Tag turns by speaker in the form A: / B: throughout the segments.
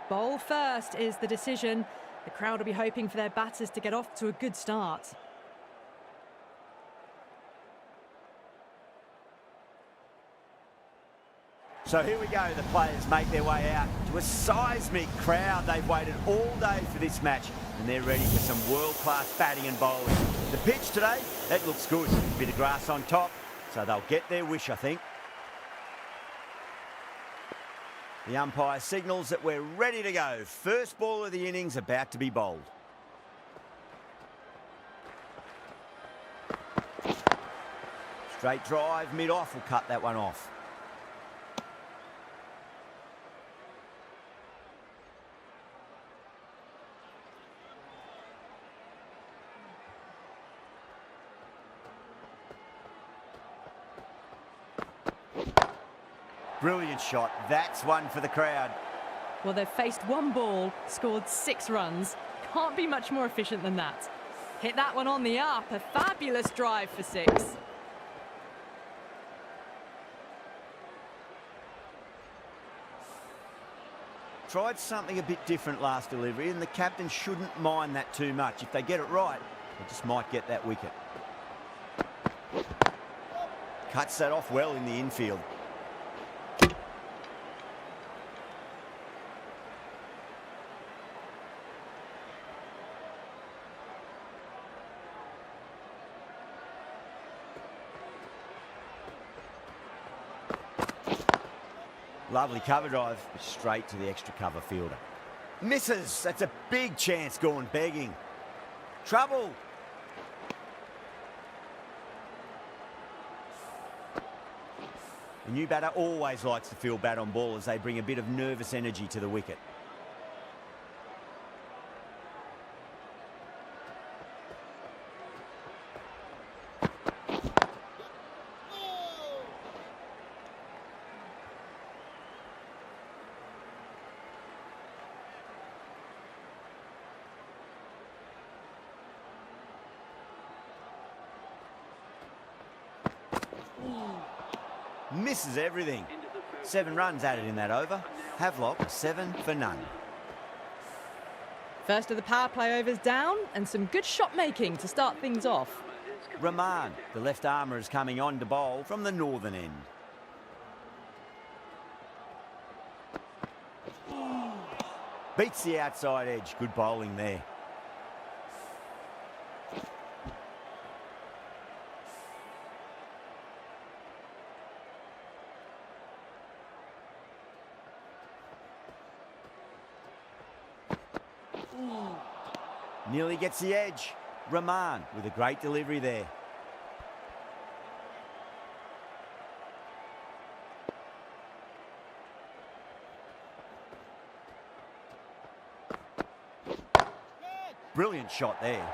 A: Bowl first is the decision. The crowd will be hoping for their batters to get off to a good start.
B: So here we go, the players make their way out to a seismic crowd. They've waited all day for this match and they're ready for some world-class batting and bowling. The pitch today, that looks good. A bit of grass on top, so they'll get their wish, I think. The umpire signals that we're ready to go. First ball of the innings about to be bowled. Straight drive, mid-off will cut that one off. Brilliant shot. That's one for the crowd.
A: Well, they've faced one ball, scored 6 runs. Can't be much more efficient than that. Hit that one on the up. A fabulous drive for 6.
B: Tried something a bit different last delivery, and the captain shouldn't mind that too much. If they get it right, they just might get that wicket. Cuts that off well in the infield. Lovely cover drive, straight to the extra cover fielder. Misses. That's a big chance going begging. Trouble. The new batter always likes to field bat on ball as they bring a bit of nervous energy to the wicket. Misses everything. 7 runs added in that over. Havelock 7 for none.
A: First of the power play overs down and some good shot making to start things off.
B: Rahman, the left armour, is coming on to bowl from the northern end. Beats the outside edge. Good bowling there. Nearly gets the edge. Rahman with a great delivery there. Brilliant shot there.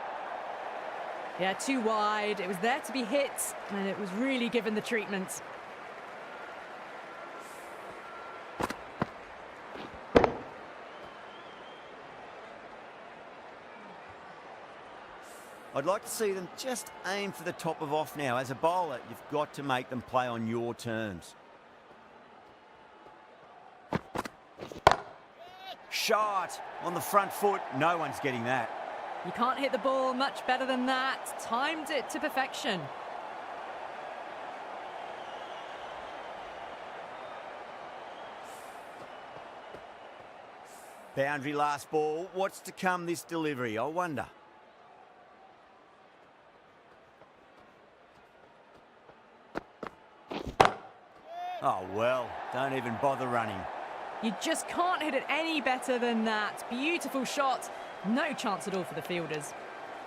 A: Yeah, too wide. It was there to be hit, and it was really given the treatment.
B: I'd like to see them just aim for the top of off now. As a bowler, you've got to make them play on your terms. Shot on the front foot. No one's getting that.
A: You can't hit the ball much better than that. Timed it to perfection.
B: Boundary last ball. What's to come this delivery, I wonder. Oh, well, don't even bother running.
A: You just can't hit it any better than that. Beautiful shot. No chance at all for the fielders.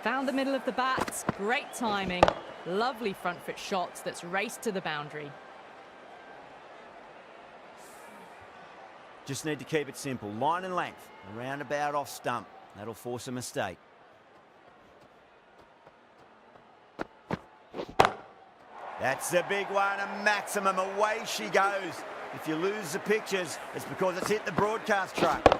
A: Found the middle of the bat. Great timing. Lovely front foot shot that's raced to the boundary.
B: Just need to keep it simple. Line and length. Around about off stump. That'll force a mistake. That's the big one, a maximum. Away she goes. If you lose the pictures, it's because it's hit the broadcast truck.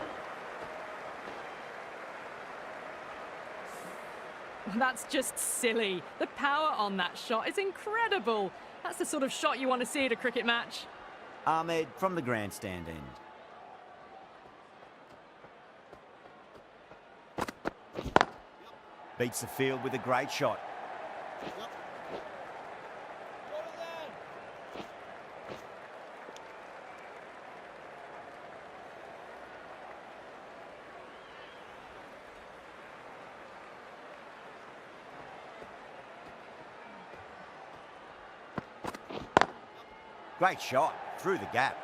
A: That's just silly. The power on that shot is incredible. That's the sort of shot you want to see at a cricket match.
B: Ahmed from the grandstand end. Beats the field with a great shot. Great shot through the gap.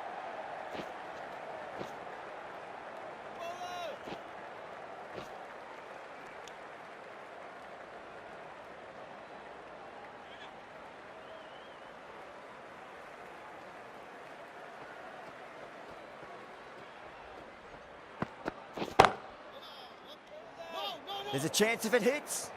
B: There's a chance if it hits.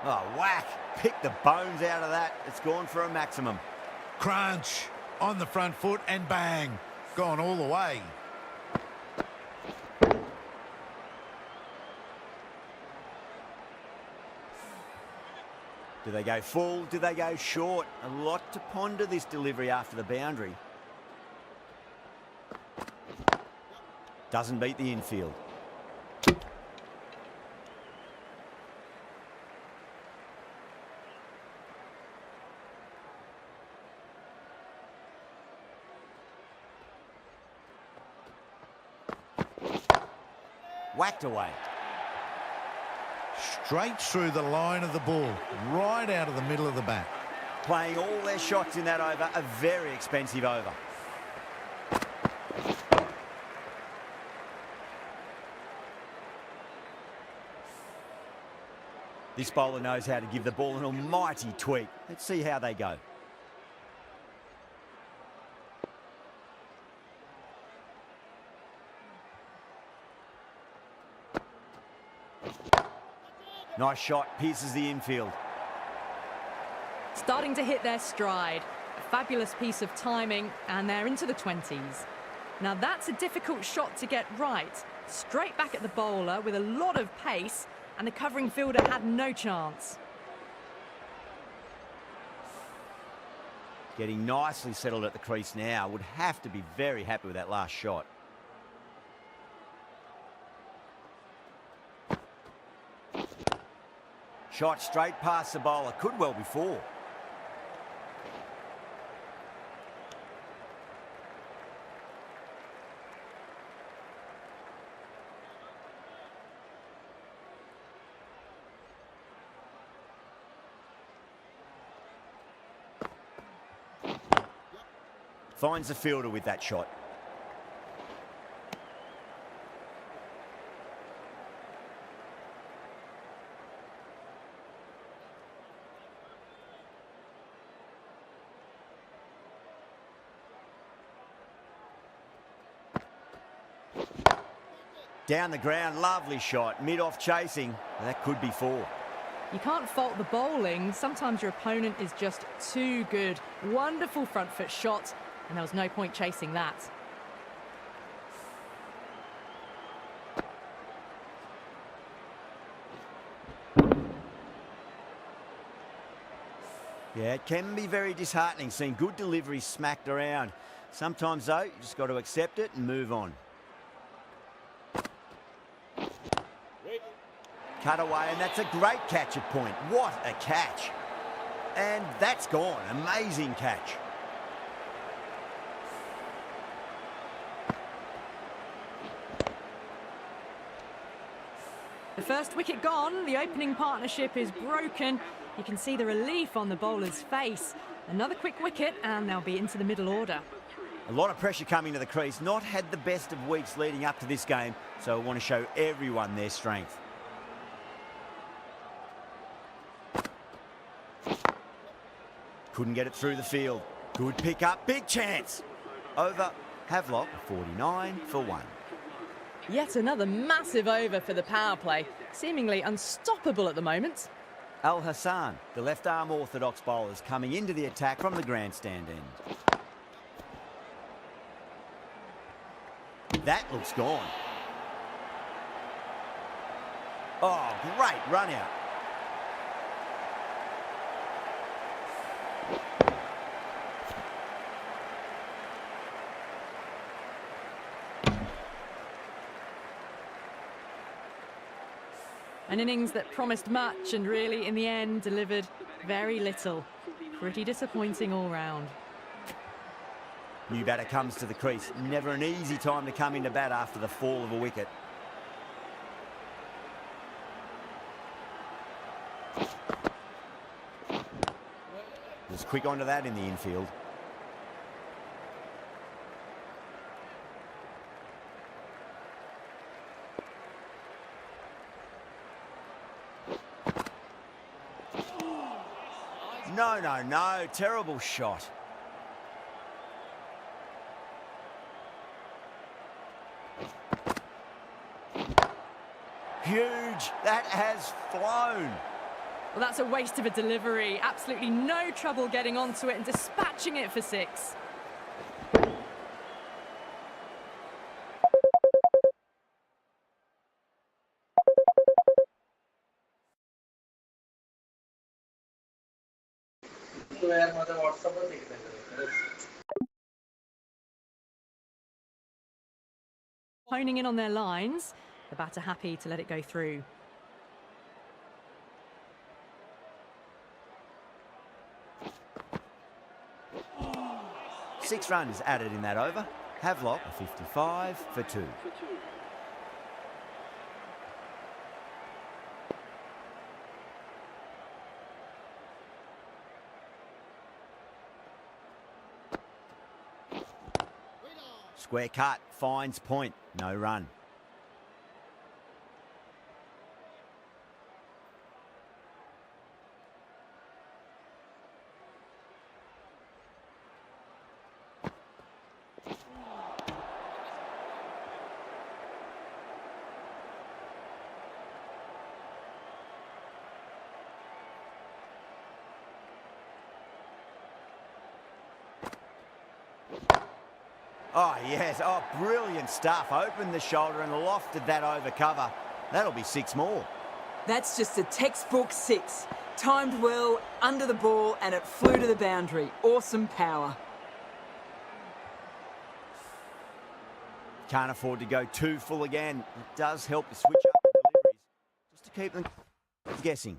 B: Oh, whack. Pick the bones out of that. It's gone for a maximum.
C: Crunch on the front foot and bang. Gone all the way.
B: Do they go full? Do they go short? A lot to ponder this delivery after the boundary. Doesn't beat the infield. Whacked away.
C: Straight through the line of the ball, right out of the middle of the bat.
B: Playing all their shots in that over, a very expensive over. This bowler knows how to give the ball an almighty tweak. Let's see how they go. Nice shot, pierces the infield.
A: Starting to hit their stride. A fabulous piece of timing, and they're into the 20s. Now that's a difficult shot to get right. Straight back at the bowler with a lot of pace, and the covering fielder had no chance.
B: Getting nicely settled at the crease now. Would have to be very happy with that last shot. Shot straight past the bowler. Could well be four. Finds the fielder with that shot. Down the ground, lovely shot. Mid-off chasing. That could be four.
A: You can't fault the bowling. Sometimes your opponent is just too good. Wonderful front foot shot, and there was no point chasing that.
B: Yeah, it can be very disheartening seeing good deliveries smacked around. Sometimes, though, you just got to accept it and move on. Cut away, and that's a great catch at point. What a catch. And that's gone. Amazing catch.
A: The first wicket gone, the opening partnership is broken. You can see the relief on the bowler's face. Another quick wicket and they'll be into the middle order.
B: A lot of pressure coming to the crease. Not had the best of weeks leading up to this game, so I want to show everyone their strength. Couldn't get it through the field. Good pick up, big chance. Over Havelock, 49 for 1.
A: Yet another massive over for the power play. Seemingly unstoppable at the moment.
B: Al Hassan, the left-arm orthodox bowlers, coming into the attack from the grandstand end. That looks gone. Oh, great run out.
A: An innings that promised much and really, in the end, delivered very little. Pretty disappointing all round.
B: New batter comes to the crease. Never an easy time to come into bat after the fall of a wicket. Was quick onto that in the infield. No. Terrible shot. Huge. That has flown.
A: Well, that's a waste of a delivery. Absolutely no trouble getting onto it and dispatching it for 6. Honing in on their lines, the batter happy to let it go through.
B: Six runs added in that over. Havelock a 55 for 2. Square cut, finds point, no run. Oh, yes. Oh, brilliant stuff. Opened the shoulder and lofted that over cover. That'll be 6 more.
D: That's just a textbook 6. Timed well, under the ball, and it flew to the boundary. Awesome power.
B: Can't afford to go too full again. It does help to switch up the deliveries, just to keep them guessing.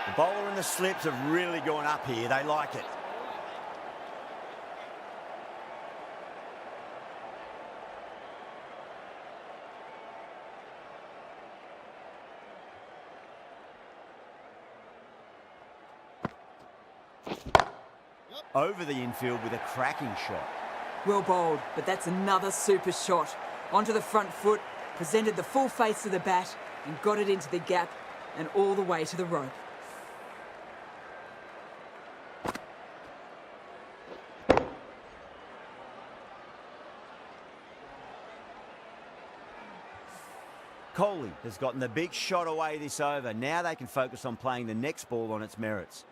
B: The bowler and the slips have really gone up here. They like it. Over the infield with a cracking shot.
D: Well bowled, but that's another super shot. Onto the front foot, presented the full face of the bat, and got it into the gap and all the way to the rope.
B: Kohli has gotten the big shot away this over. Now they can focus on playing the next ball on its merits.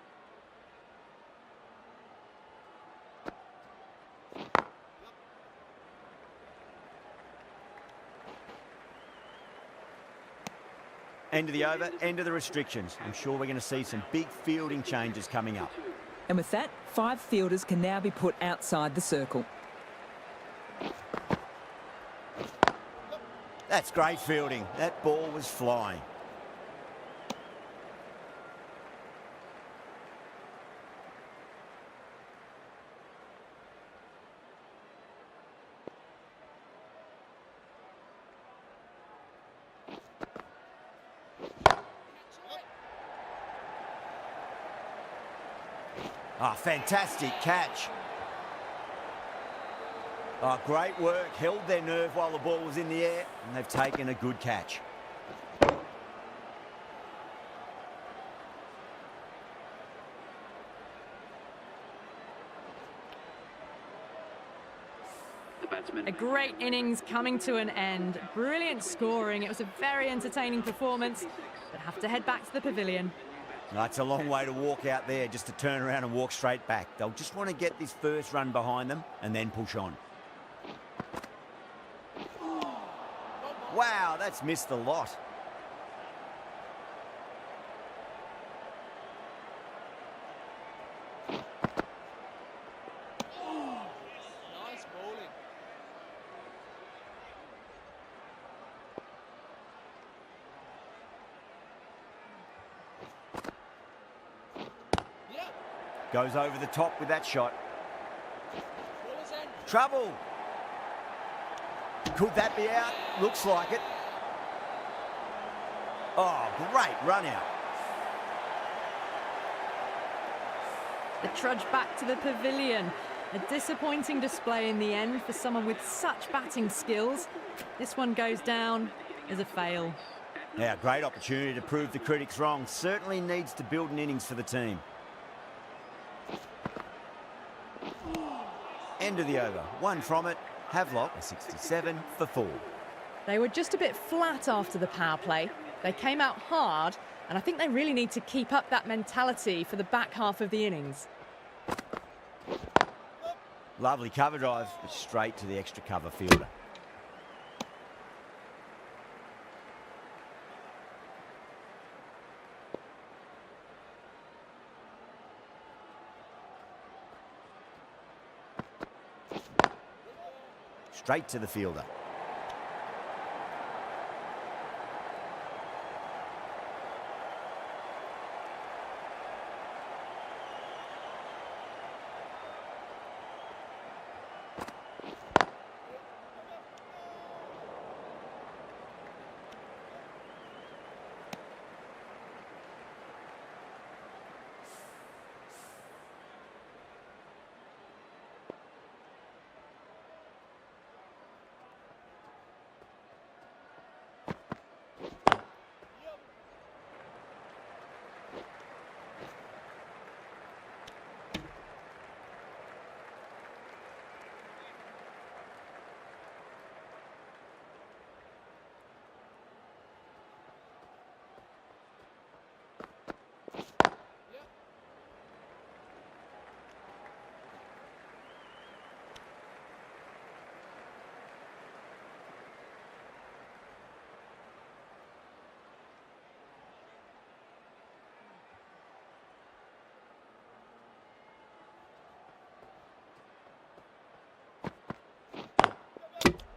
B: End of the over, end of the restrictions. I'm sure we're going to see some big fielding changes coming up.
D: And with that, 5 fielders can now be put outside the circle.
B: That's great fielding. That ball was flying. Ah, fantastic catch. Oh, great work. Held their nerve while the ball was in the air, and they've taken a good catch.
A: A great innings coming to an end. Brilliant scoring. It was a very entertaining performance, but have to head back to the pavilion.
B: No, it's a long way to walk out there just to turn around and walk straight back. They'll just want to get this first run behind them and then push on. Wow, that's missed the lot. Goes over the top with that shot. Trouble. Could that be out? Looks like it. Oh, great run out.
A: The trudge back to the pavilion. A disappointing display in the end for someone with such batting skills. This one goes down as a fail.
B: Now, great opportunity to prove the critics wrong. Certainly needs to build an innings for the team. End of the over. One from it. Havelock, a 67 for 4.
A: They were just a bit flat after the power play. They came out hard, and I think they really need to keep up that mentality for the back half of the innings.
B: Lovely cover drive, but straight to the extra cover fielder. Straight to the fielder.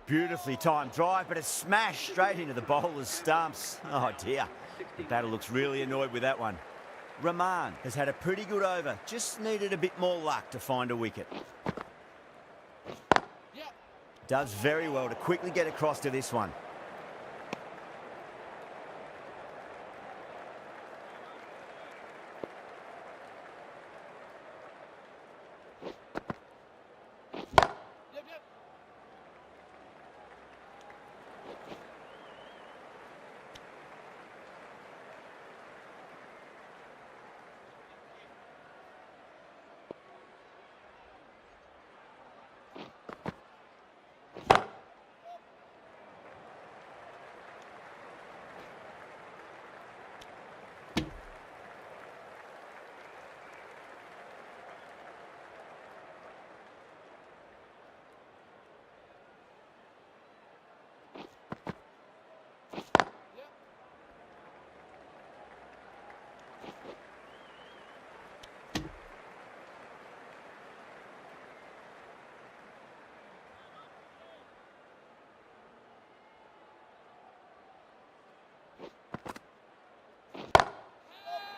B: Beautifully timed drive, but a smash straight into the bowler's stumps. Oh dear, the batter looks really annoyed with that one. Rahman has had a pretty good over, just needed a bit more luck to find a wicket. Does very well to quickly get across to this one.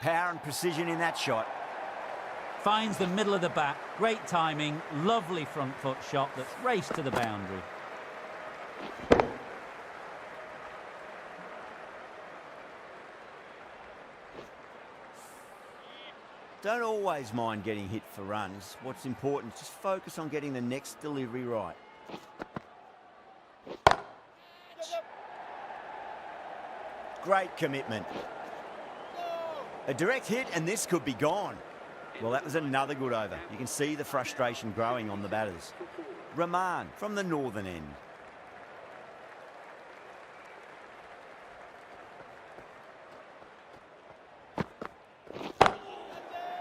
B: Power and precision in that shot.
E: Finds the middle of the bat. Great timing. Lovely front foot shot that's raced to the boundary.
B: Don't always mind getting hit for runs. What's important is just focus on getting the next delivery right. Great commitment. A direct hit and this could be gone. Well, that was another good over. You can see the frustration growing on the batters. Rahman from the northern end.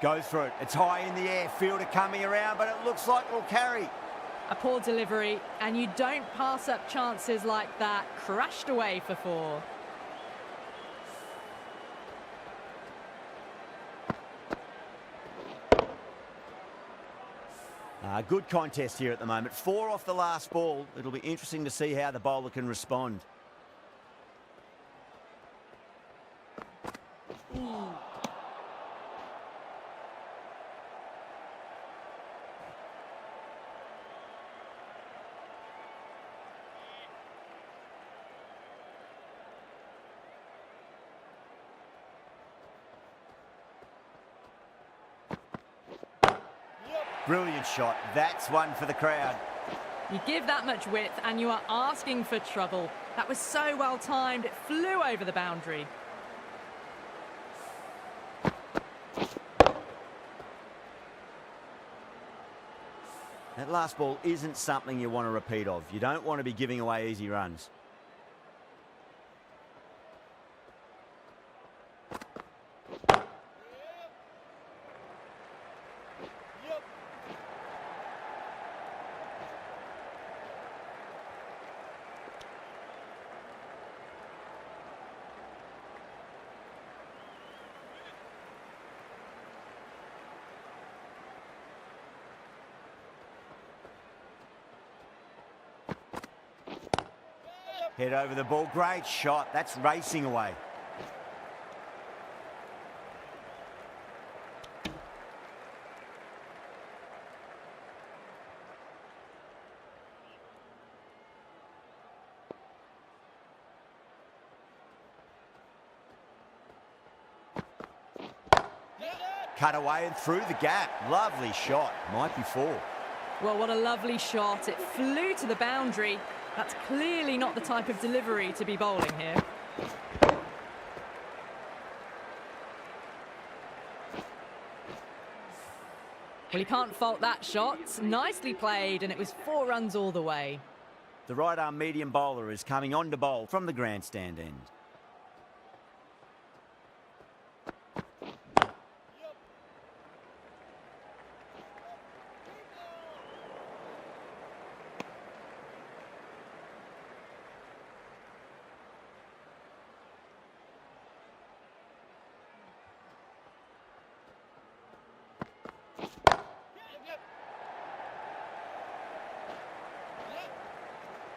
B: Goes for it. It's high in the air. Fielder coming around, but it looks like it'll carry.
A: A poor delivery, and you don't pass up chances like that. Crashed away for 4.
B: Good contest here at the moment. 4 off the last ball. It'll be interesting to see how the bowler can respond. Brilliant shot. That's one for the crowd.
A: You give that much width and you are asking for trouble. That was so well timed, it flew over the boundary.
B: That last ball isn't something you want to repeat of. You don't want to be giving away easy runs. Head over the ball. Great shot. That's racing away. Cut away and through the gap. Lovely shot. Might be four.
A: Well, what a lovely shot. It flew to the boundary. That's clearly not the type of delivery to be bowling here. Well, you can't fault that shot. Nicely played, and it was 4 runs all the way.
B: The right-arm medium bowler is coming on to bowl from the grandstand end.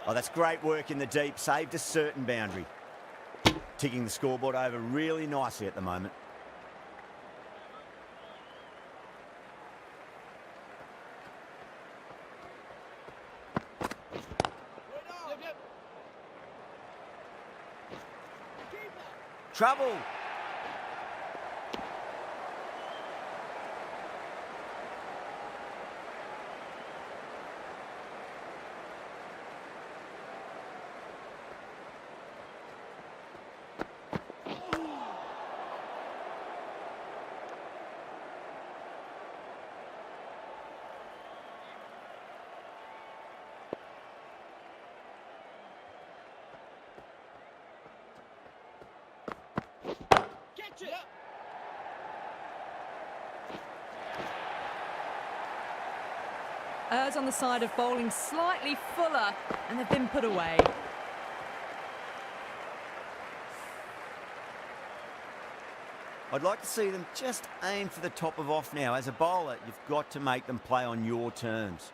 B: Oh, that's great work in the deep. Saved a certain boundary. Ticking the scoreboard over really nicely at the moment. Trouble.
A: Errs on the side of bowling slightly fuller, and they've been put away.
B: I'd like to see them just aim for the top of off now. As a bowler, you've got to make them play on your terms.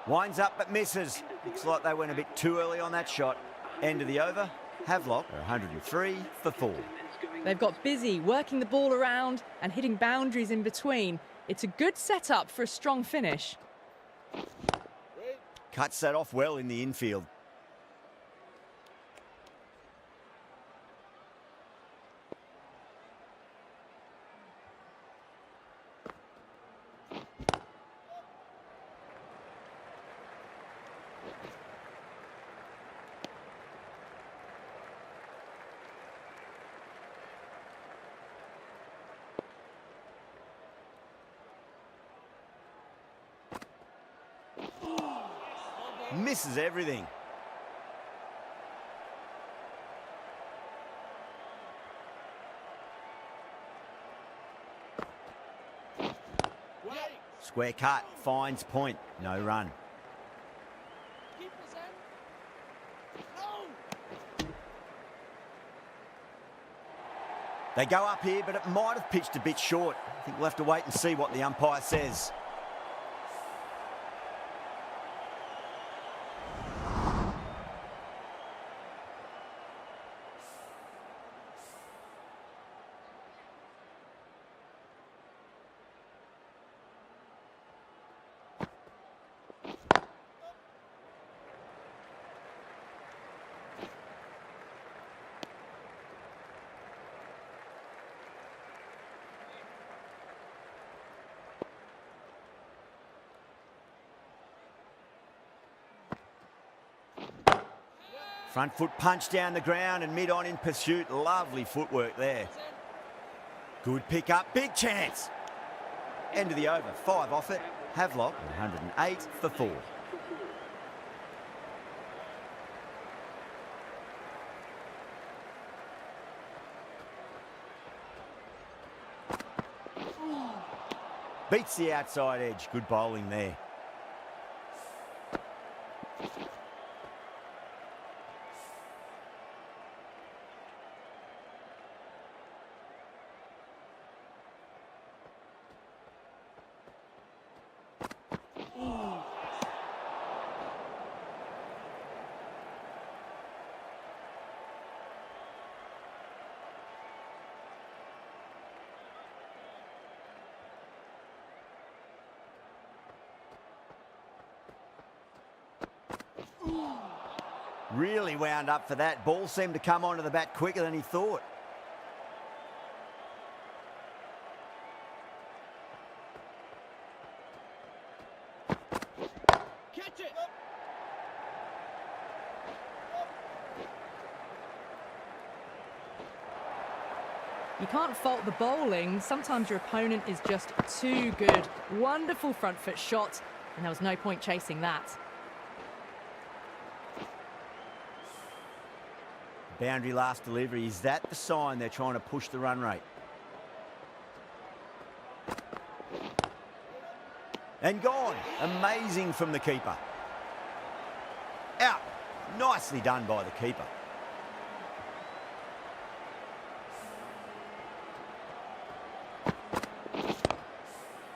B: Winds up but misses. Looks like they went a bit too early on that shot. End of the over. Havelock are 103 for 4.
A: They've got busy working the ball around and hitting boundaries in between. It's a good setup for a strong finish.
B: Cuts that off well in the infield. Misses everything. Square cut, finds point, no run. They go up here, but it might have pitched a bit short. I think we'll have to wait and see what the umpire says. Front foot punch down the ground and mid-on in pursuit. Lovely footwork there. Good pick up, big chance. End of the over, 5 off it. Havelock, 108 for 4. Beats the outside edge. Good bowling there. Really wound up for that. Ball seemed to come onto the bat quicker than he thought.
F: Catch it!
A: You can't fault the bowling. Sometimes your opponent is just too good. Wonderful front foot shot, and there was no point chasing that.
B: Boundary last delivery. Is that the sign they're trying to push the run rate? And gone. Amazing from the keeper. Out. Nicely done by the keeper.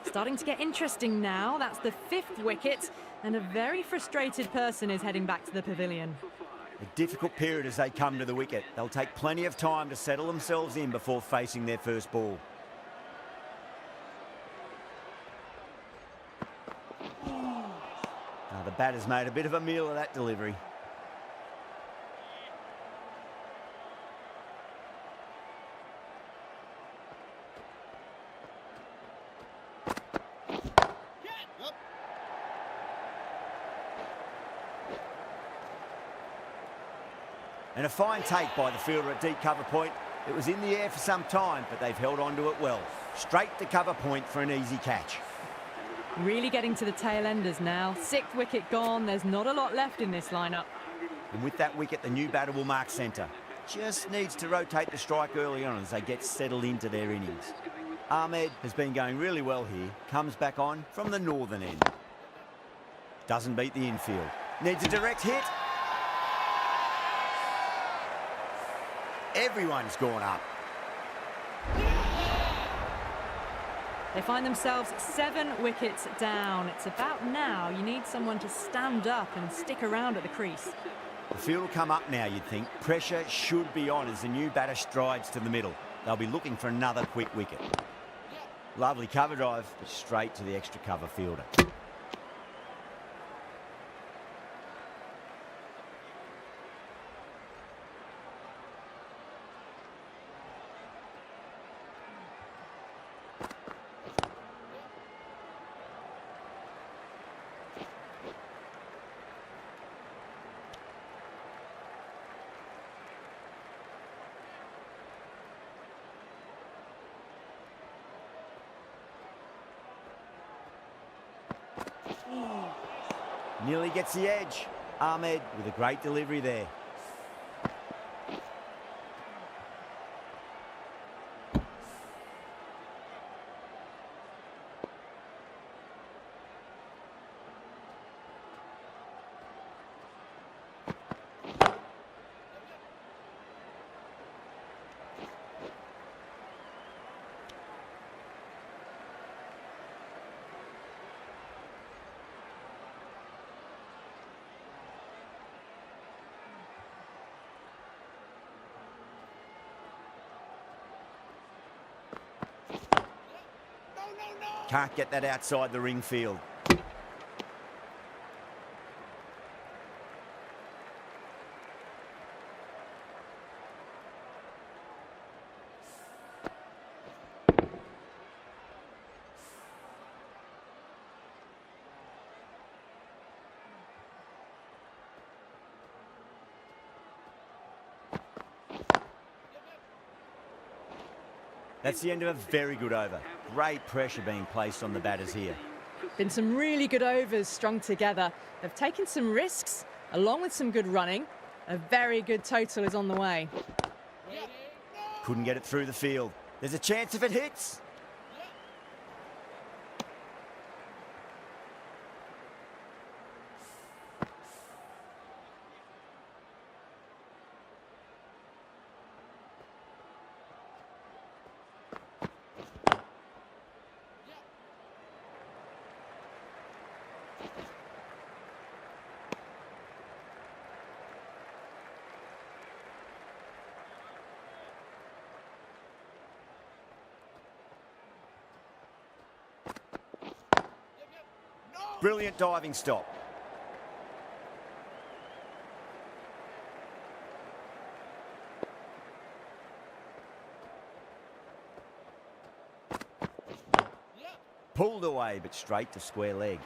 A: Starting to get interesting now. That's the 5th wicket, and a very frustrated person is heading back to the pavilion.
B: A difficult period as they come to the wicket. They'll take plenty of time to settle themselves in before facing their first ball. Now the batter's made a bit of a meal of that delivery. And a fine take by the fielder at deep cover point. It was in the air for some time, but they've held on to it well. Straight to cover point for an easy catch.
A: Really getting to the tail enders now. 6th wicket gone. There's not a lot left in this lineup.
B: And with that wicket, the new batter will mark centre. Just needs to rotate the strike early on as they get settled into their innings. Ahmed has been going really well here. Comes back on from the northern end. Doesn't beat the infield. Needs a direct hit. Everyone's gone up.
A: They find themselves 7 wickets down. It's about now. You need someone to stand up and stick around at the crease.
B: The field will come up now, you'd think. Pressure should be on as the new batter strides to the middle. They'll be looking for another quick wicket. Lovely cover drive, but straight to the extra cover fielder. Nearly gets the edge. Ahmed with a great delivery there. Can't get that outside the ring field. That's the end of a very good over. Great pressure being placed on the batters here.
A: Been some really good overs strung together. They've taken some risks, along with some good running. A very good total is on the way.
B: Couldn't get it through the field. There's a chance if it hits. Brilliant diving stop. Pulled away, but straight to square leg.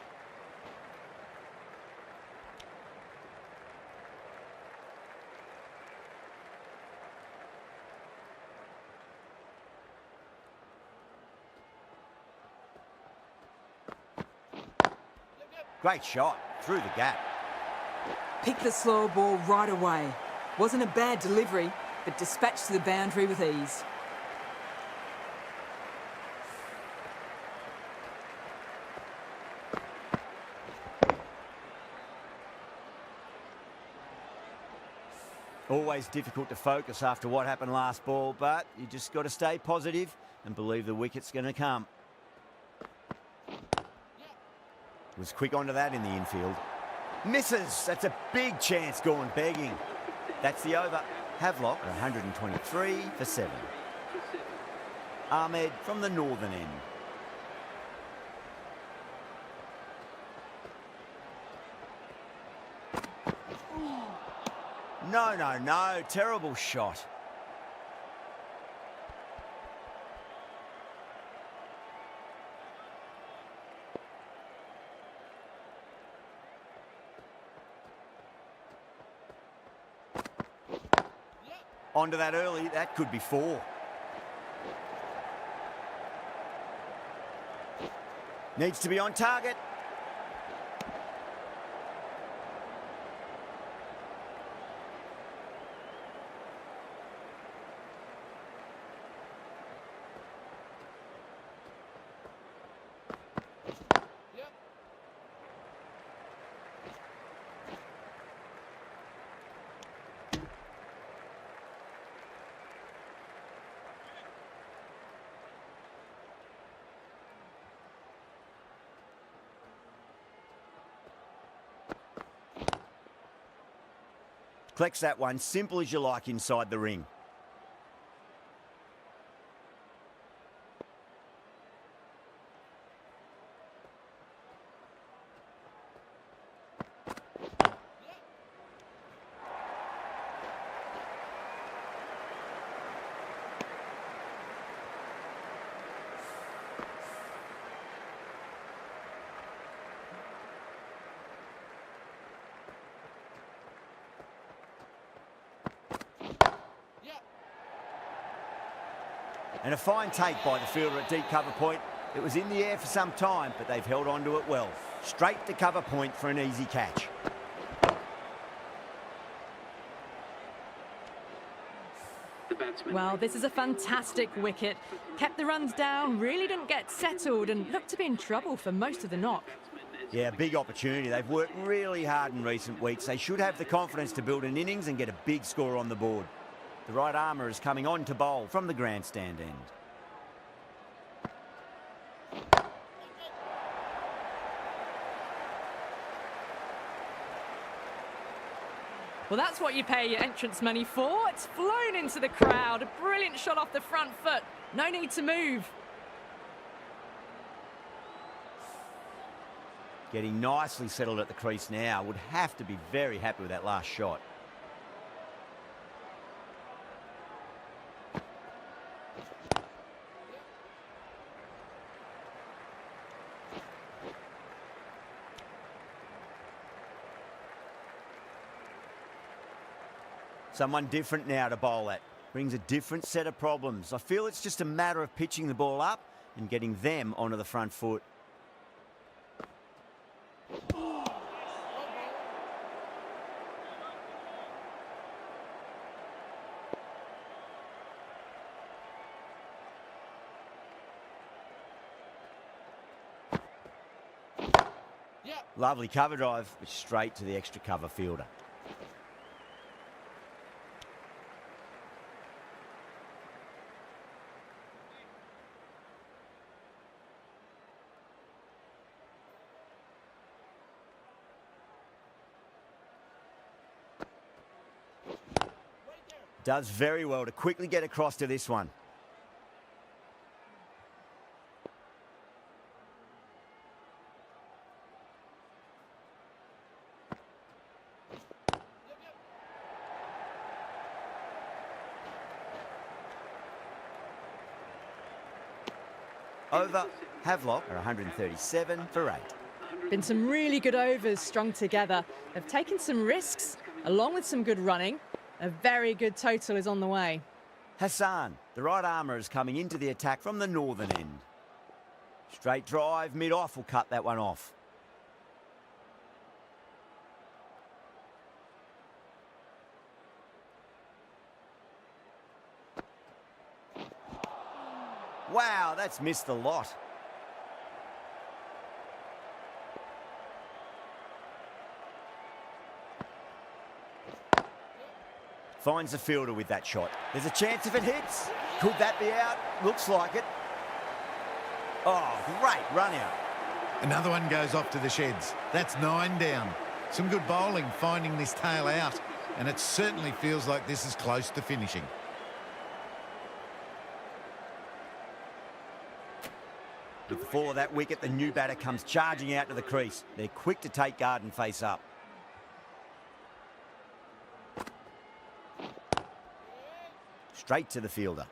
B: Great shot, through the gap.
D: Picked the slower ball right away. Wasn't a bad delivery, but dispatched to the boundary with ease.
B: Always difficult to focus after what happened last ball, but you just got to stay positive and believe the wicket's going to come. Was quick onto that in the infield. Misses. That's a big chance gone begging. That's the over. Havelock, 123 for 7. Ahmed from the northern end. No. Terrible shot. Onto that early, that could be 4. Needs to be on target. Collects that one, simple as you like inside the ring. And a fine take by the fielder at deep cover point. It was in the air for some time, but they've held on to it well. Straight to cover point for an easy catch.
A: Well, this is a fantastic wicket. Kept the runs down, really didn't get settled and looked to be in trouble for most of the knock.
B: Yeah, big opportunity. They've worked really hard in recent weeks. They should have the confidence to build an innings and get a big score on the board. The right armour is coming on to bowl from the grandstand end.
A: Well, that's what you pay your entrance money for. It's flown into the crowd. A brilliant shot off the front foot. No need to move.
B: Getting nicely settled at the crease now. Would have to be very happy with that last shot. Someone different now to bowl at. brings a different set of problems. I feel it's just a matter of pitching the ball up and getting them onto the front foot. Lovely cover drive, but straight to the extra cover fielder. Does very well to quickly get across to this one. Over, Havelock are 137 for 8.
A: Been some really good overs strung together. They've taken some risks, along with some good running. A very good total is on the way.
B: Hassan, the right armour, is coming into the attack from the northern end. Straight drive, mid-off will cut that one off. Wow, that's missed a lot. Finds the fielder with that shot. There's a chance if it hits. Could that be out? Looks like it. Oh, great run out.
C: Another one goes off to the sheds. That's 9 down. Some good bowling finding this tail out, and it certainly feels like this is close to finishing.
B: With the fall of that wicket, the new batter comes charging out to the crease. They're quick to take guard and face up. Straight to the fielder.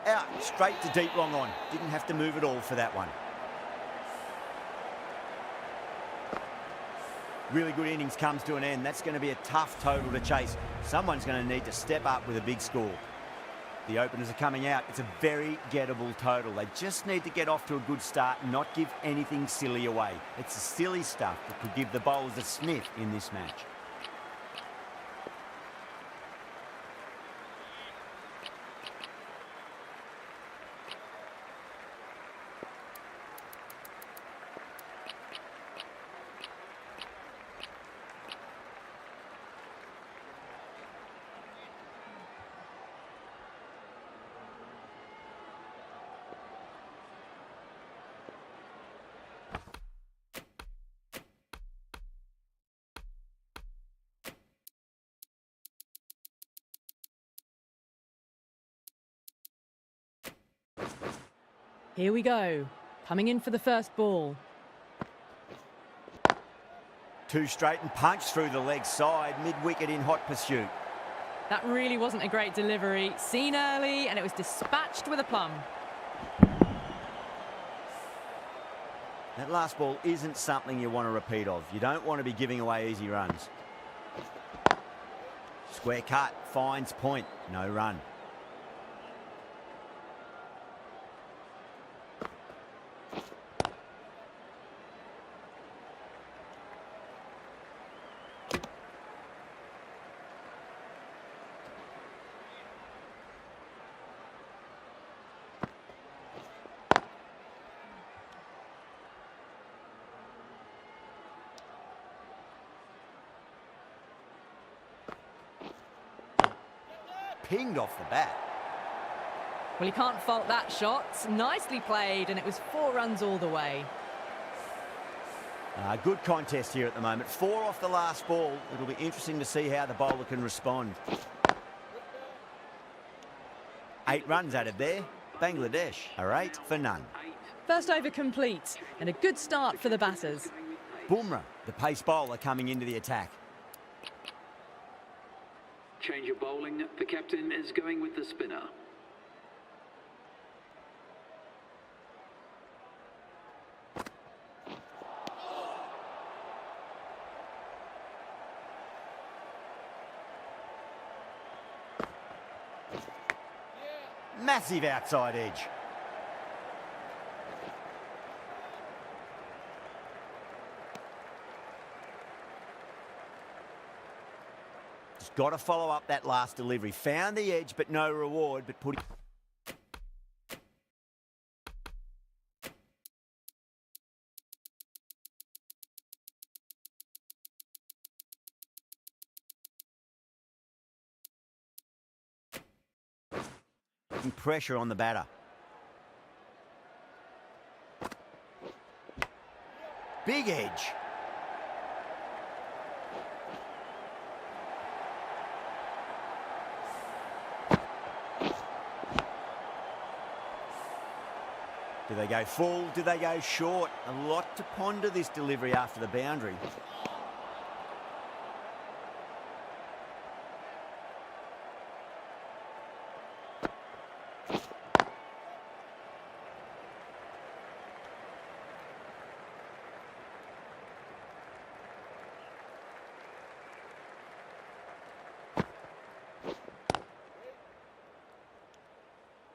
B: Out, straight to deep long on. Didn't have to move at all for that one. Really good innings comes to an end. That's going to be a tough total to chase. Someone's going to need to step up with a big score. The openers are coming out. It's a very gettable total. They just need to get off to a good start and not give anything silly away. It's the silly stuff that could give the bowlers a sniff in this match.
A: Here we go. Coming in for the first ball.
B: Two straight and punch through the leg side, mid-wicket in hot pursuit.
A: That really wasn't a great delivery. Seen early, and it was dispatched with a plum.
B: That last ball isn't something you want to repeat of. You don't want to be giving away easy runs. Square cut, finds point, no run. Pinged off the bat.
A: Well, you can't fault that shot. Nicely played, and it was 4 runs all the way.
B: Good contest here at the moment. 4 off the last ball. It'll be interesting to see how the bowler can respond. 8 runs added there. Bangladesh are 8 for none.
A: First over complete, and a good start for the batters.
B: Bumrah, the pace bowler, coming into the attack.
F: Change of bowling. The captain is going with the spinner.
B: Massive outside edge. Just got to follow up that last delivery. Found the edge, but no reward, but put... pressure on the batter. Big edge. Do they go full? Do they go short? A lot to ponder this delivery after the boundary.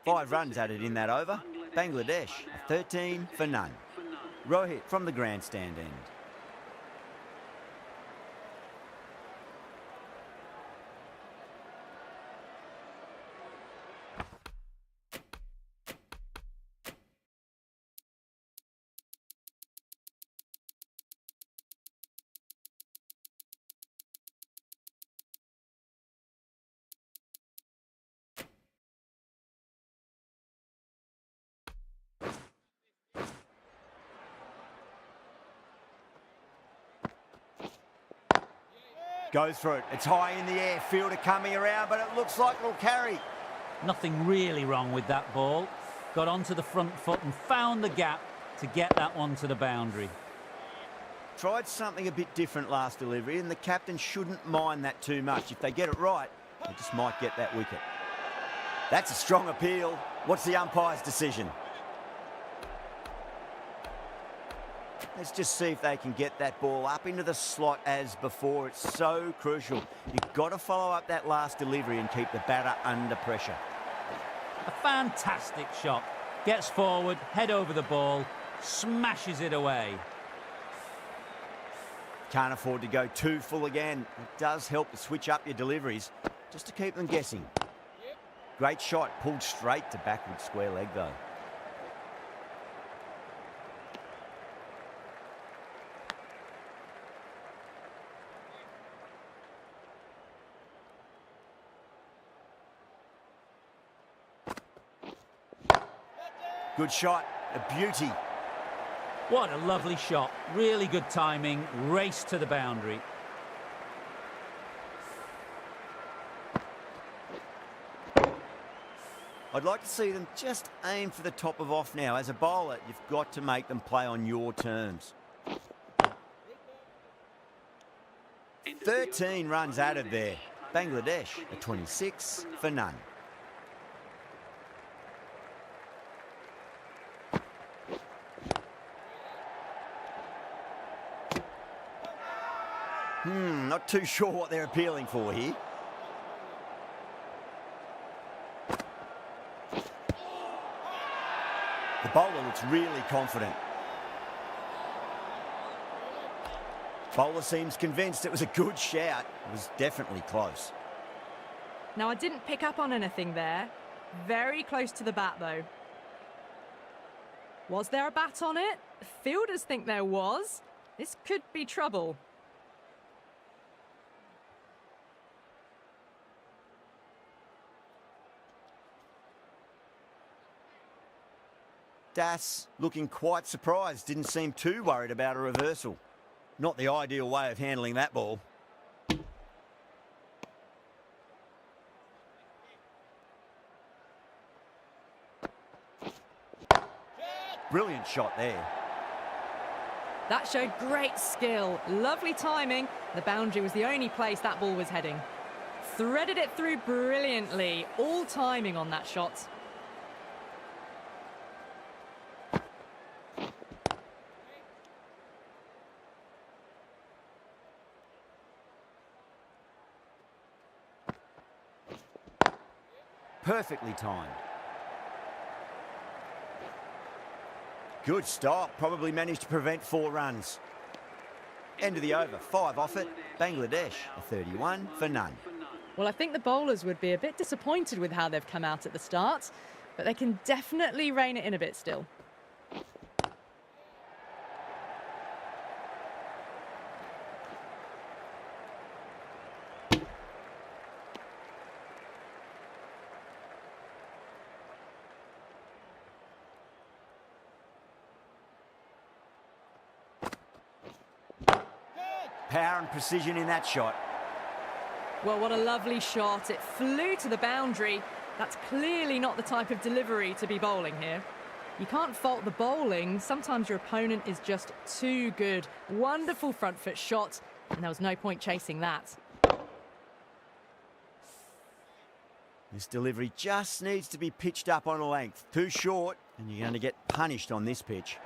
B: Five runs added in that over. Bangladesh, 13 for none. Rohit from the grandstand end. Goes for it. It's high in the air. Fielder coming around, but it looks like it'll carry.
E: Nothing really wrong with that ball. Got onto the front foot and found the gap to get that one to the boundary.
B: Tried something a bit different last delivery, and the captain shouldn't mind that too much. If they get it right, they just might get that wicket. That's a strong appeal. What's the umpire's decision? Let's just see if they can get that ball up into the slot as before. It's so crucial. You've got to follow up that last delivery and keep the batter under pressure.
E: A fantastic shot. Gets forward, head over the ball, smashes it away.
B: Can't afford to go too full again. It does help to switch up your deliveries, just to keep them guessing. Great shot, pulled straight to backward square leg though. Good shot, a beauty.
E: What a lovely shot. Really good timing. Race to the boundary.
B: I'd like to see them just aim for the top of off now. As a bowler, you've got to make them play on your terms. 13 runs added there. Bangladesh are 26 for none. Not too sure what they're appealing for here. The bowler looks really confident. Bowler seems convinced it was a good shout. It was definitely close.
A: Now, I didn't pick up on anything there. Very close to the bat, though. Was there a bat on it? Fielders think there was. This could be trouble.
B: Das looking quite surprised, didn't seem too worried about a reversal. Not the ideal way of handling that ball. Brilliant shot there.
A: That showed great skill, lovely timing. The boundary was the only place that ball was heading. Threaded it through brilliantly, all timing on that shot.
B: Perfectly timed. Good stop, probably managed to prevent 4 runs. End of the over, 5 off it. Bangladesh, a 31 for none.
A: Well, I think the bowlers would be a bit disappointed with how they've come out at the start, but they can definitely rein it in a bit still.
B: Power and precision in that shot.
A: Well, what a lovely shot. It flew to the boundary. That's clearly not the type of delivery to be bowling here. You can't fault the bowling. Sometimes your opponent is just too good. Wonderful front foot shot, and there was no point chasing that.
B: This delivery just needs to be pitched up on a length. Too short, and you're going to get punished on this pitch.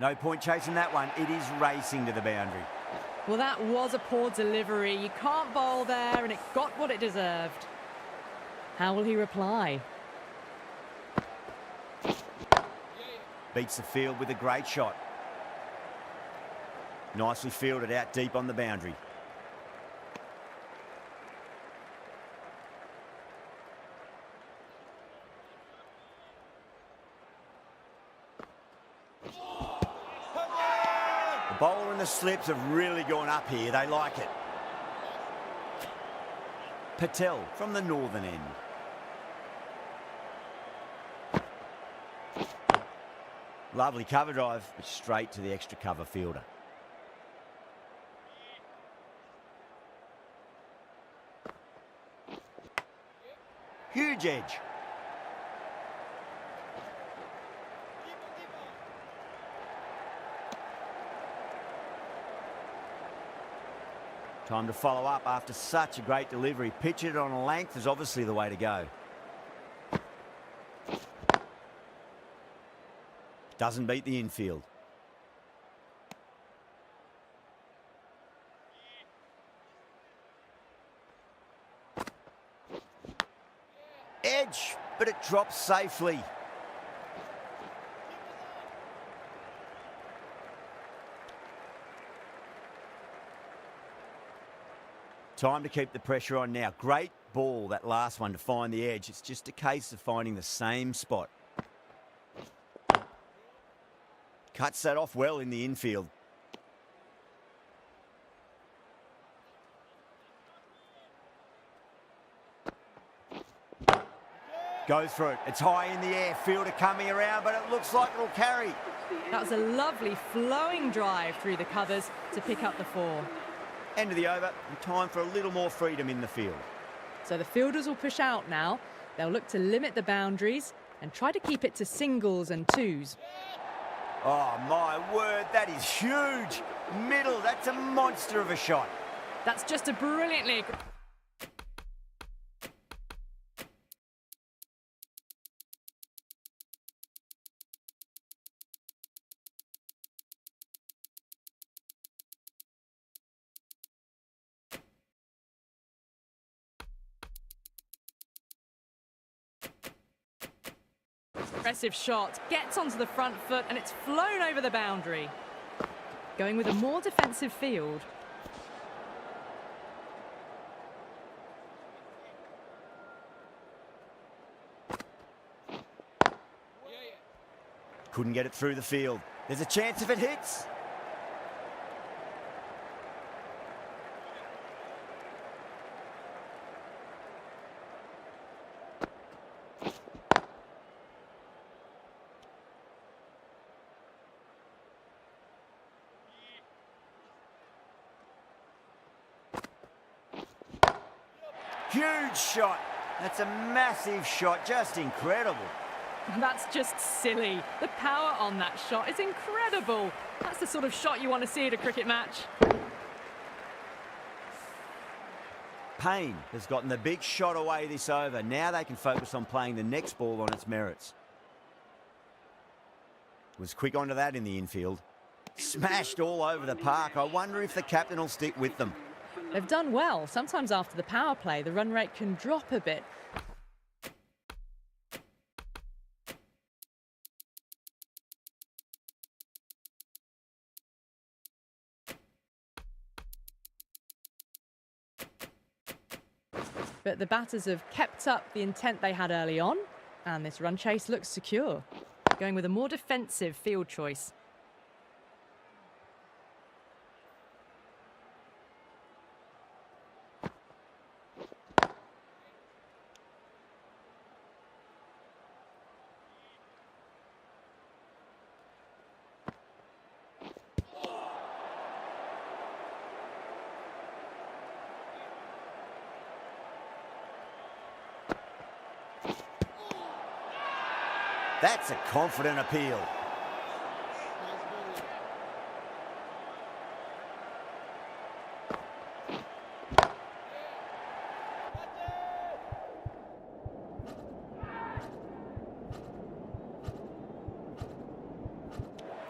B: No point chasing that one. It is racing to the boundary.
A: Well, that was a poor delivery. You can't bowl there, and it got what it deserved. How will he reply?
B: Beats the field with a great shot. Nicely fielded out deep on the boundary. The bowler and the slips have really gone up here. They like it. Patel from the northern end. Lovely cover drive, but straight to the extra cover fielder. Huge edge. Time to follow up after such a great delivery. Pitch it on a length is obviously the way to go. Doesn't beat the infield. Edge, but it drops safely. Time to keep the pressure on now. Great ball, that last one, to find the edge. It's just a case of finding the same spot. Cuts that off well in the infield. Goes for it. It's high in the air. Fielder coming around, but it looks like it'll carry.
A: That was a lovely flowing drive through the covers to pick up the 4.
B: End of the over, and time for a little more freedom in the field.
A: So the fielders will push out now. They'll look to limit the boundaries and try to keep it to singles and 2s.
B: Oh, my word, that is huge. Middle, that's a monster of a shot.
A: That's just a brilliantly... impressive shot, gets onto the front foot and it's flown over the boundary. Going with a more defensive field.
B: Couldn't get it through the field. There's a chance if it hits. Huge shot. That's a massive shot, just incredible.
A: That's just silly. The power on that shot is incredible. That's the sort of shot you want to see at a cricket match.
B: Payne has gotten the big shot away this over. Now they can focus on playing the next ball on its merits. Was quick onto that in the infield. Smashed all over the park. I wonder if the captain will stick with them.
A: They've done well. Sometimes after the power play, the run rate can drop a bit. But the batters have kept up the intent they had early on, and this run chase looks secure. Going with a more defensive field choice.
B: That's a confident appeal.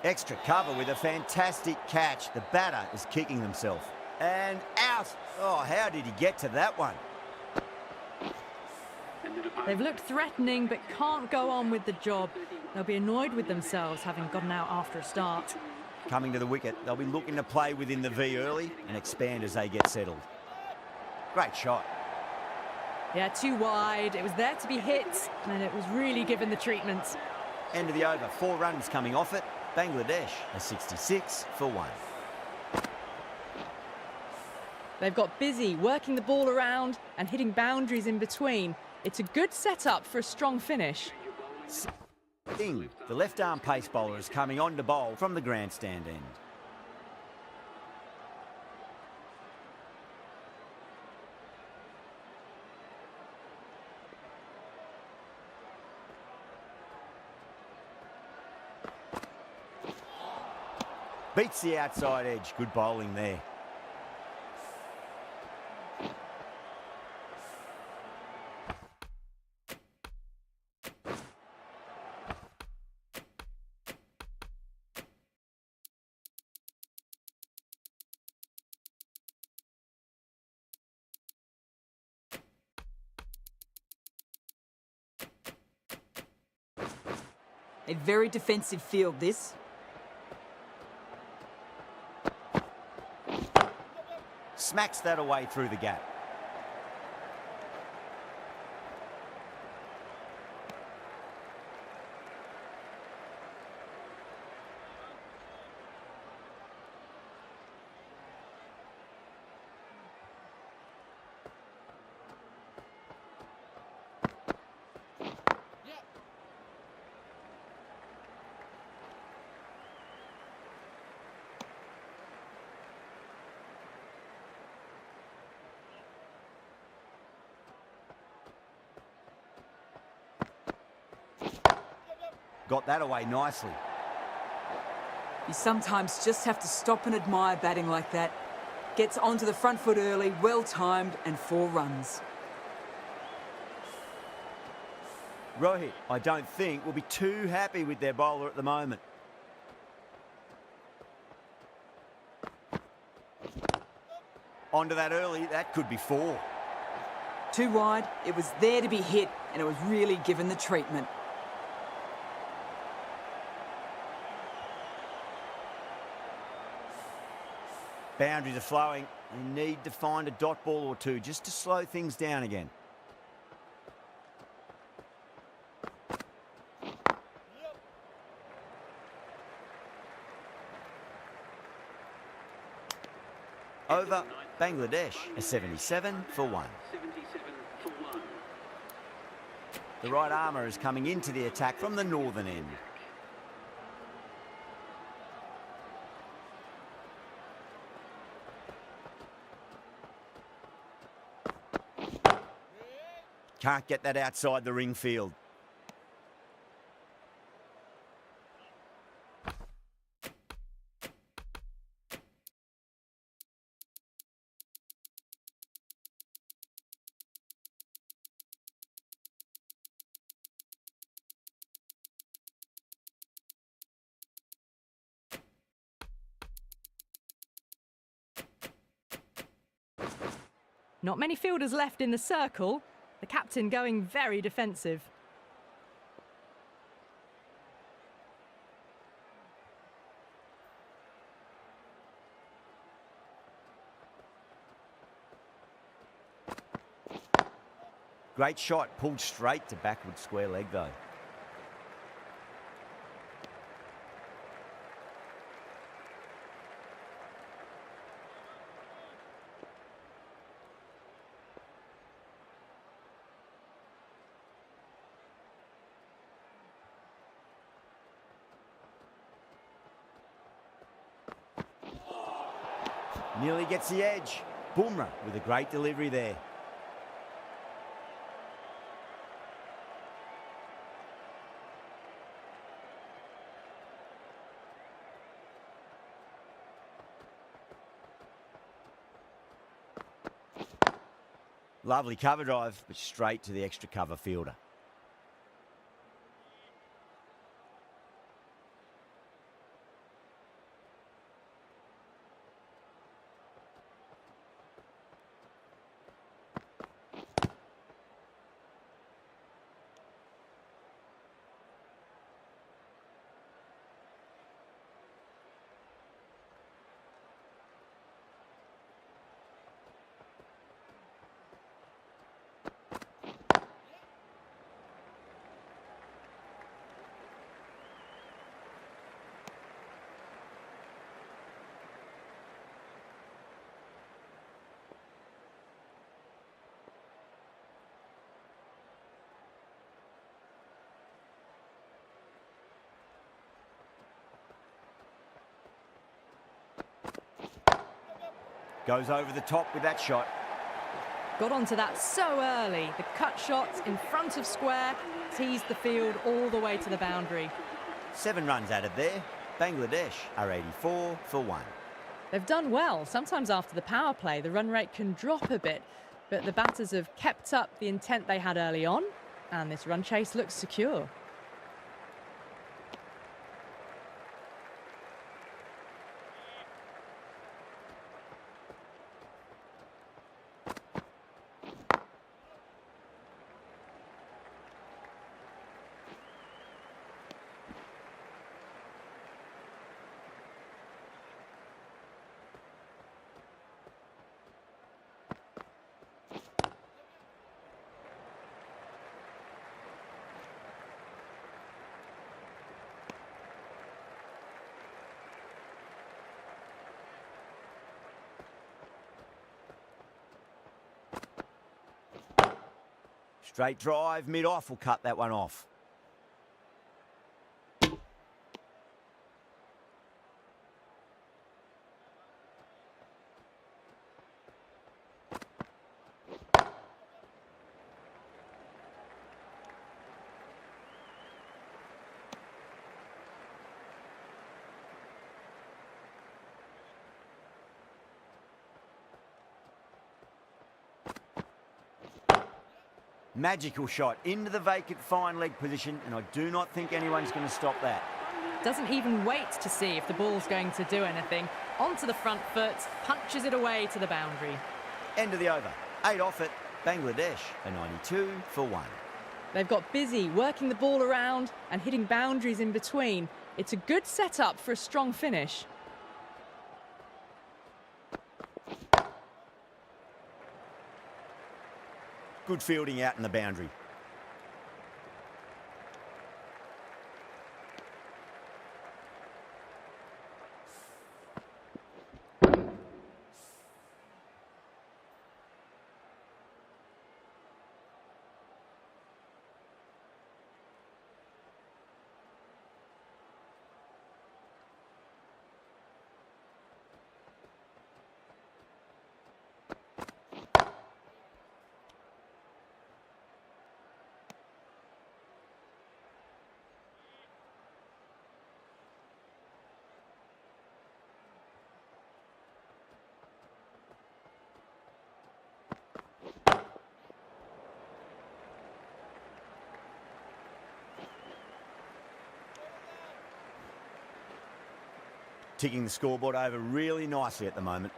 B: Extra cover with a fantastic catch. The batter is kicking himself. And out. Oh, how did he get to that one?
A: They've looked threatening but can't go on with the job. They'll be annoyed with themselves having gotten out after a start.
B: Coming to the wicket, they'll be looking to play within the V early and expand as they get settled. Great shot.
A: Yeah, too wide. It was there to be hit, and it was really given the treatment.
B: End of the over. 4 runs coming off it. Bangladesh a 66 for 1.
A: They've got busy working the ball around and hitting boundaries in between. It's a good setup for a strong finish.
B: Ding. The left-arm pace bowler is coming on to bowl from the grandstand end. Beats the outside edge. Good bowling there.
D: A very defensive field, this.
B: Smacks that away through the gap. Got that away nicely.
D: You sometimes just have to stop and admire batting like that. Gets onto the front foot early, well-timed, and 4 runs.
B: Rohit, I don't think, will be too happy with their bowler at the moment. Onto that early, that could be 4.
D: Too wide, it was there to be hit, and it was really given the treatment.
B: Boundaries are flowing. They need to find a dot ball or two just to slow things down again. Over, Bangladesh, a 77 for 1.
F: 77 for 1.
B: The right armour is coming into the attack from the northern end. Can't get that outside the ring field.
A: Not many fielders left in the circle. The captain going very defensive.
B: Great shot, pulled straight to backward square leg though. Nearly gets the edge. Boomerang with a great delivery there. Lovely cover drive, but straight to the extra cover fielder. Goes over the top with that shot.
A: Got onto that so early. The cut shot in front of square teased the field all the way to the boundary.
B: 7 runs added there. Bangladesh are 84 for 1.
A: They've done well. Sometimes after the power play, the run rate can drop a bit, but the batters have kept up the intent they had early on, and this run chase looks secure.
B: Straight drive, mid-off will cut that one off. Magical shot into the vacant fine leg position, and I do not think anyone's going to stop that.
A: Doesn't even wait to see if the ball's going to do anything. Onto the front foot, punches it away to the boundary.
B: End of the over. 8 off it. Bangladesh are 92 for 1.
A: They've got busy working the ball around and hitting boundaries in between. It's a good setup for a strong finish.
B: Good fielding out in the boundary. ticking the scoreboard over really nicely at the moment.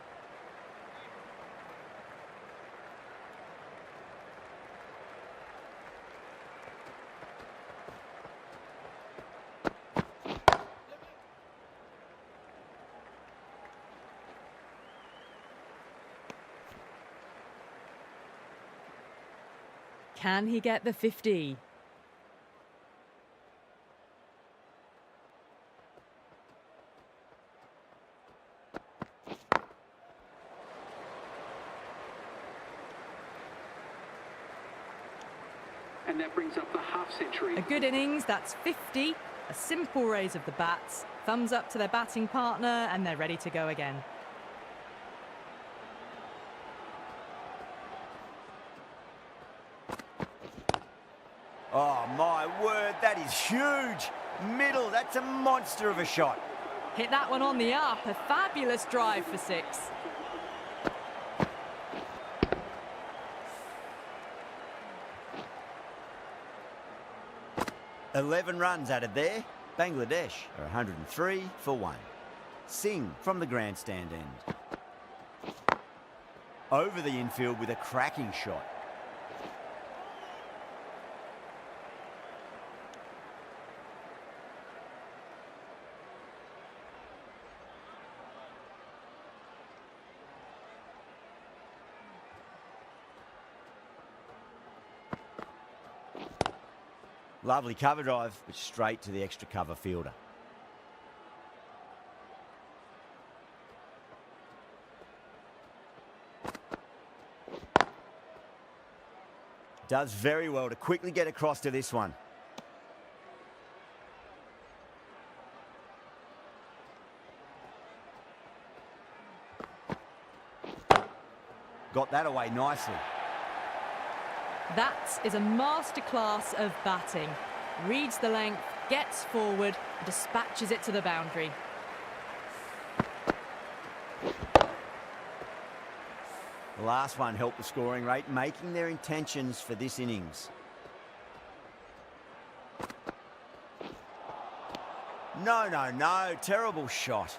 A: Can he get the 50?
F: And that brings up the half-century.
A: A good innings, that's 50. A simple raise of the bats. Thumbs up to their batting partner, and they're ready to go again.
B: Oh, my word, that is huge. Middle, that's a monster of a shot.
A: Hit that one on the up. A fabulous drive for 6.
B: "11 runs added there. Bangladesh are 103 for 1. Singh from the grandstand end. Over the infield with a cracking shot. Lovely cover drive, but straight to the extra cover fielder. Does very well to quickly get across to this one. Got that away nicely.
A: That is a masterclass of batting. Reads the length, gets forward, and dispatches it to the boundary.
B: The last one helped the scoring rate, making their intentions for this innings. No, no, no. Terrible shot.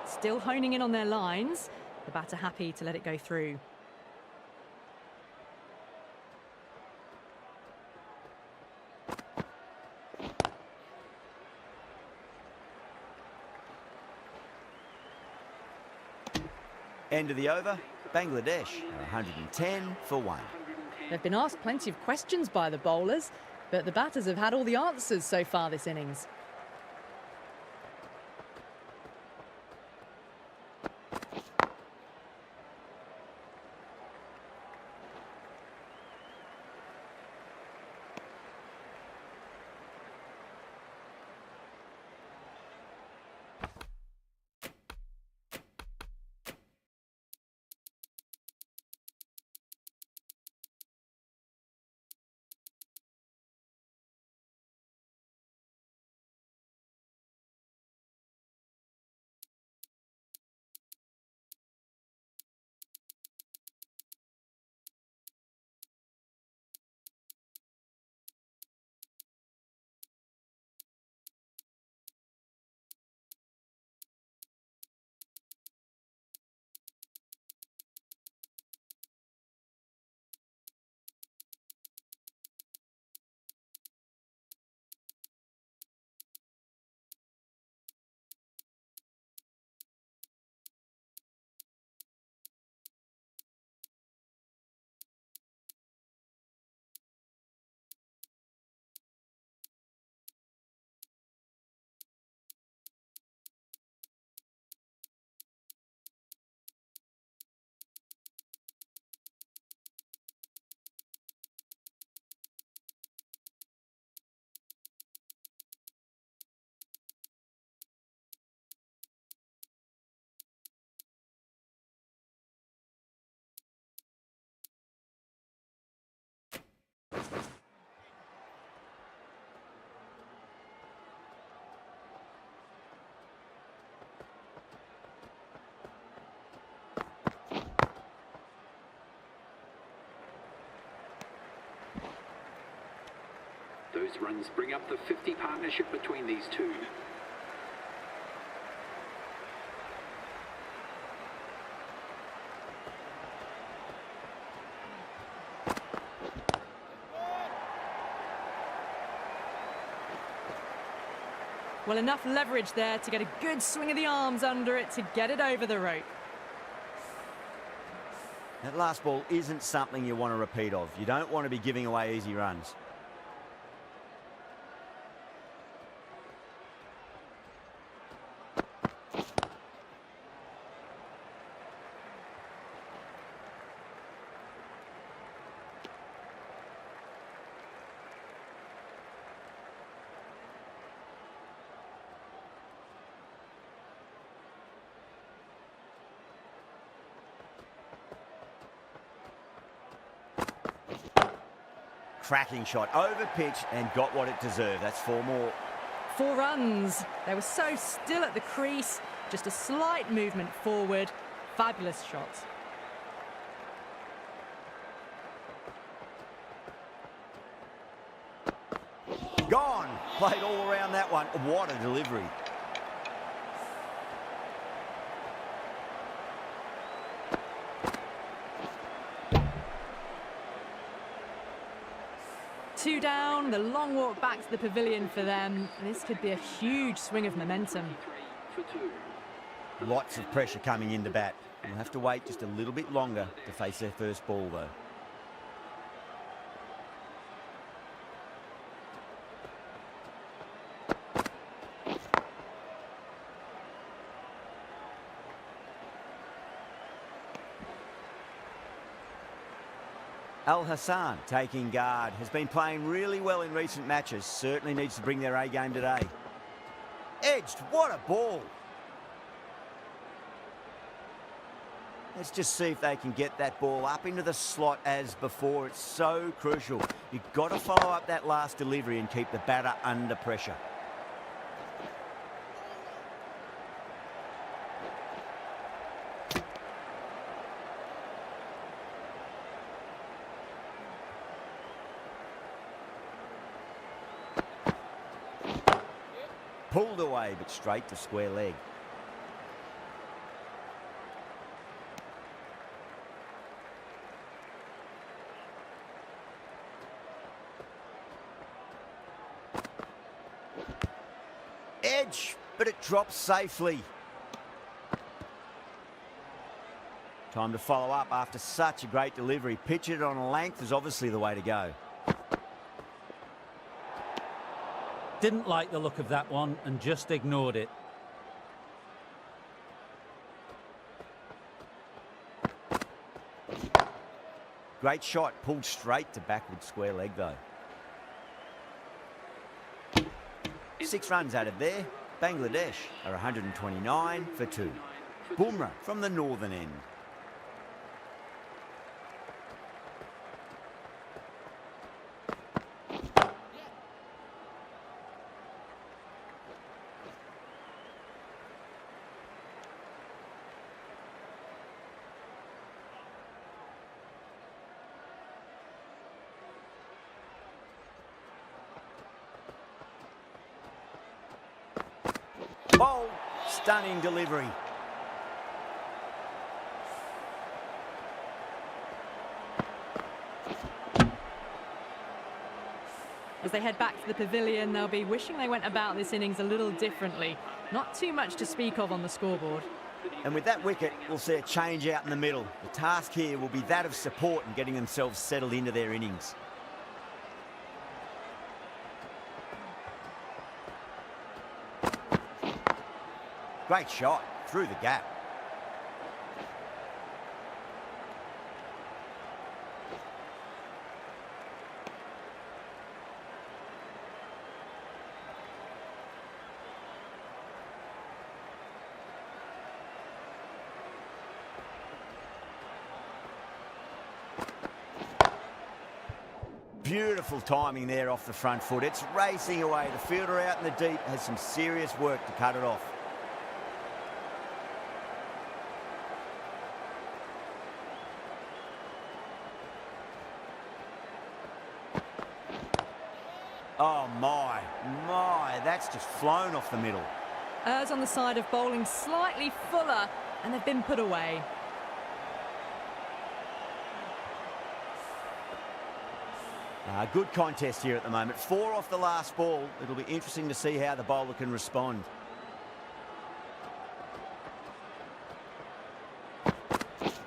A: Still honing in on their lines. The batter happy to let it go through.
B: End of the over. Bangladesh are 110 for 1.
A: They've been asked plenty of questions by the bowlers, but the batters have had all the answers so far this innings.
F: Those runs bring up the 50 partnership between these two.
A: Well, enough leverage there to get a good swing of the arms under it to get it over the rope.
B: That last ball isn't something you want to repeat of. You don't want to be giving away easy runs. Cracking shot, over pitch and got what it deserved. That's 4 more.
A: 4 runs. They were so still at the crease. Just a slight movement forward. Fabulous shot.
B: Gone. Played all around that one. What a delivery.
A: Two down, the long walk back to the pavilion for them. This could be a huge swing of momentum.
B: Lots of pressure coming into bat. We'll have to wait just a little bit longer to face their first ball, though. Al Hassan taking guard, has been playing really well in recent matches, certainly needs to bring their A game today. Edged, what a ball! Let's just see if they can get that ball up into the slot as before. It's so crucial. You've got to follow up that last delivery and keep the batter under pressure. Pulled away, but straight to square leg. Edge, but it drops safely. Time to follow up after such a great delivery. Pitch it on a length is obviously the way to go.
E: Didn't like the look of that one and just ignored it.
B: Great shot, pulled straight to backward square leg though. 6 runs added there. Bangladesh are 129 for 2. Bumrah from the northern end. Bold, stunning delivery.
A: As they head back to the pavilion, they'll be wishing they went about this innings a little differently. Not too much to speak of on the scoreboard.
B: And with that wicket, we'll see a change out in the middle. The task here will be that of support and getting themselves settled into their innings. Great shot, through the gap. Beautiful timing there off the front foot. It's racing away. The fielder out in the deep has some serious work to cut it off. Oh, my, that's just flown off the middle.
A: Errs on the side of bowling slightly fuller, and they've been put away.
B: Good contest here at the moment. 4 off the last ball. It'll be interesting to see how the bowler can respond. It's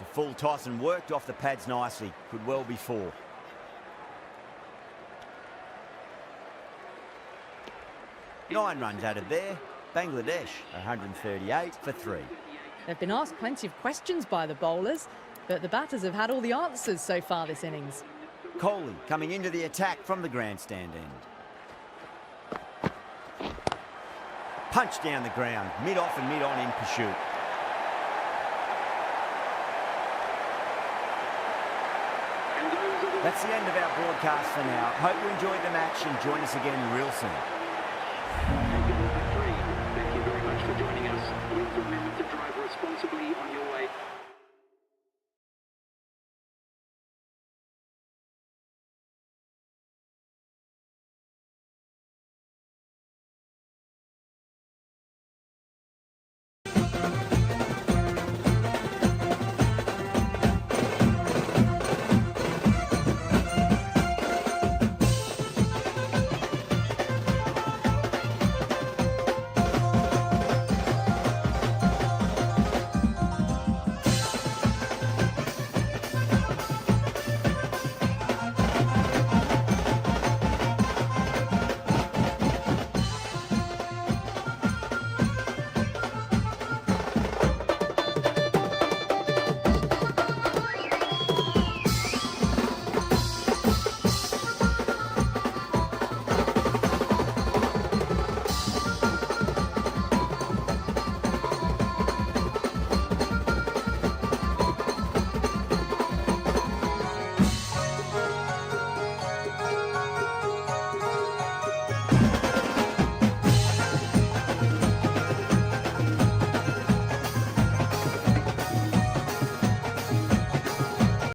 B: a full toss and worked off the pads nicely. Could well be 4. Nine runs added there. Bangladesh, 138 for 3.
A: They've been asked plenty of questions by the bowlers, but the batters have had all the answers so far this innings.
B: Kohli coming into the attack from the grandstand end. Punch down the ground, mid-off and mid-on in pursuit. That's the end of our broadcast for now. Hope you enjoyed the match and join us again real soon.